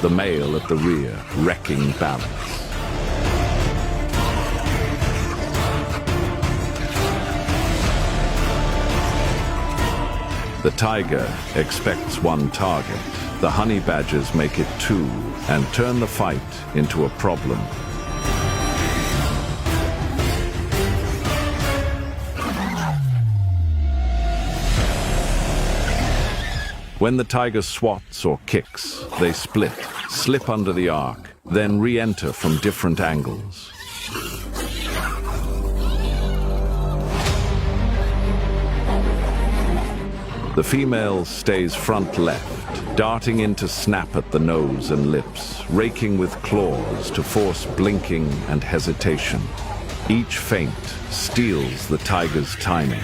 the male at the rear, wrecking balance. The tiger expects one target. The honey badgers make it two and turn the fight into a problem. When the tiger swats or kicks, they split, slip under the arc, then re-enter from different angles. The female stays front left, darting in to snap at the nose and lips, raking with claws to force blinking and hesitation. Each feint steals the tiger's timing.